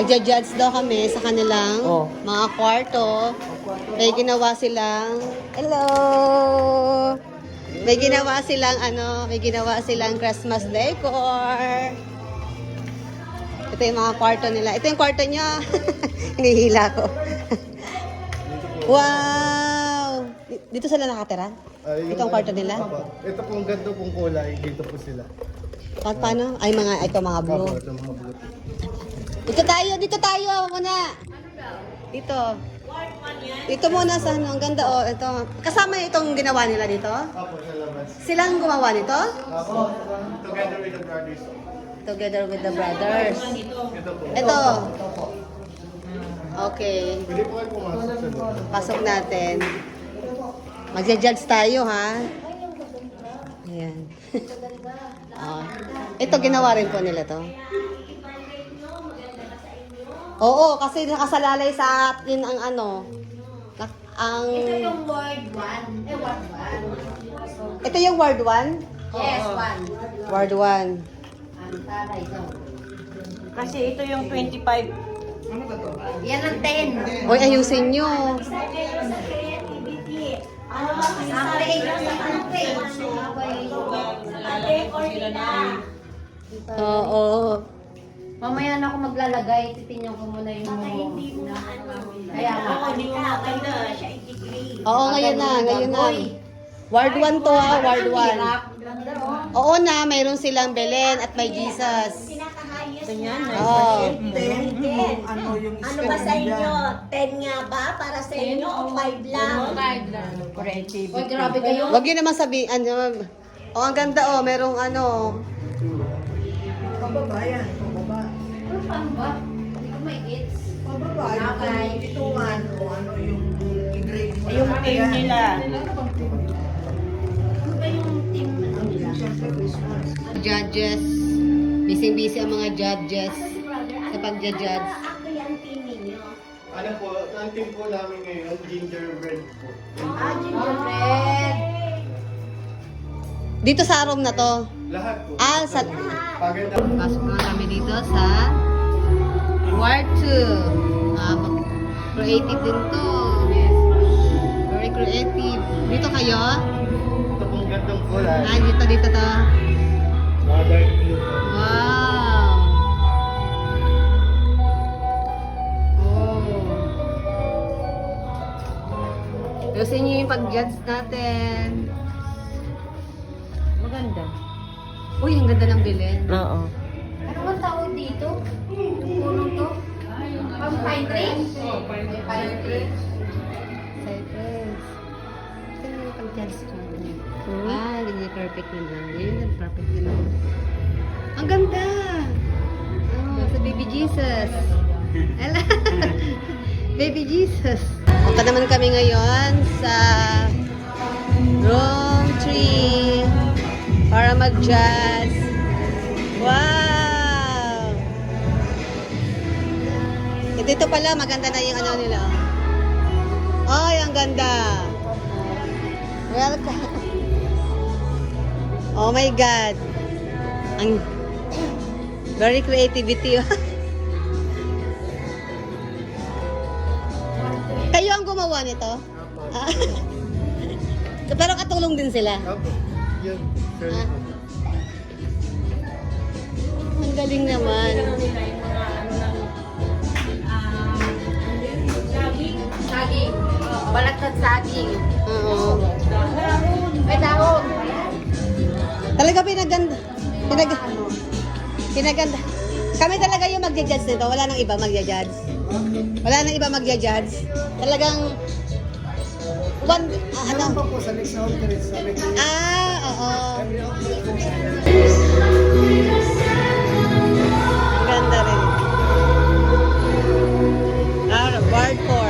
Magja-judge daw kami sa kanilang mga kwarto. May ginawa silang, hello! May ginawa silang Christmas decor. Ito yung mga kwarto nila. Ito yung kwarto niya. Hinihila ko. Wow! Dito sila nakatira? Ito ang kwarto nila? Ito pong ganito pong kulay, dito po sila. Paano? Ay, ito mga blue. Ito mga blue. Dito tayo muna. Dito. Dito muna sa ang ganda ito. Kasama itong ginawa nila dito? Apo, sa labas. Silang gumawa nito? Apo, together with the brothers. Together with the brothers. Ito po. Ito. Okay. Pwede po kayo pumasok sa loob. Pasok natin. Magja-judge tayo, ha? Ayan. Ito, ginawa rin po nila to. Oo, kasi nakasalalay sa atin ang Ito yung ward 1. Ward 1. Ito yung Ward 1? Yes, 1. Ward 1. Ang taray daw. Kasi ito yung 25. Yan ang 10. Hoy, ayusin nyo. Ang play lang sa Oo. Mamaya na ako maglalagay. Titingnan ko muna yung Kaya nga. Oo, ngayon na. Ward 1 to, ha? Ward 1. Oo na, mayroon silang Belen at may Jesus. Oo. Ano ba sa inyo? 10 nga ba? Para sa inyo o 5 lang? Uy, grabe kayo. Huwag yun naman sabihin. Ang ganda, merong Pababa yan. Pababa. Ano paano ba? Hindi ko may-gets. Pababa. Yung ituan o ano yung i-grade mo. Yung team nila. Ano ba yung team nila? Siyempre Christmas. judges. Busy-busy ang mga judges sa pagja-judge. Ako yung team ninyo. Ano po, ang team po namin ngayon, gingerbread po. Gingerbread. Dito sa room na to. Lahat po. Sa... Paganda. Pasok naman kami dito sa Ward 2. Creative din to. Very creative. Dito kayo? Ito pong gantong kulay. Dito to. Mga dark blue po. Wow! Oh. Ayusin niyo yung pag-judge natin. Maganda. Uy, ang ganda ng bilin. Oo. Ano ba tawag dito? Puno to? Pang pine tree? Pine tree. Cypress. Ito na yung pag-judge natin. Ganyan perfect na lang. Ganyan, perfect na lang. Ang ganda! Sa Baby Jesus. Ala! Baby Jesus. Punta naman kami ngayon sa room 3 para mag-jazz. Wow! Ito pala, maganda na yung nila. Ay, ang ganda! Welcome! Oh my God! Ang very creativity. Kayo ang gumawa nito? Pero katulong din sila. Apo. Yun. Sir po. Ang galing naman. Saging. Balat ng saging. Oo. May dahon. Talaga pinaganda. Pinaganda. Kami talaga yung magja-judge nito. Wala nang iba magja-judge. Wala nang iba magja-judge. Talagang Ano po sa next na outfit sa next oo. Ang ganda rin. Ward 4.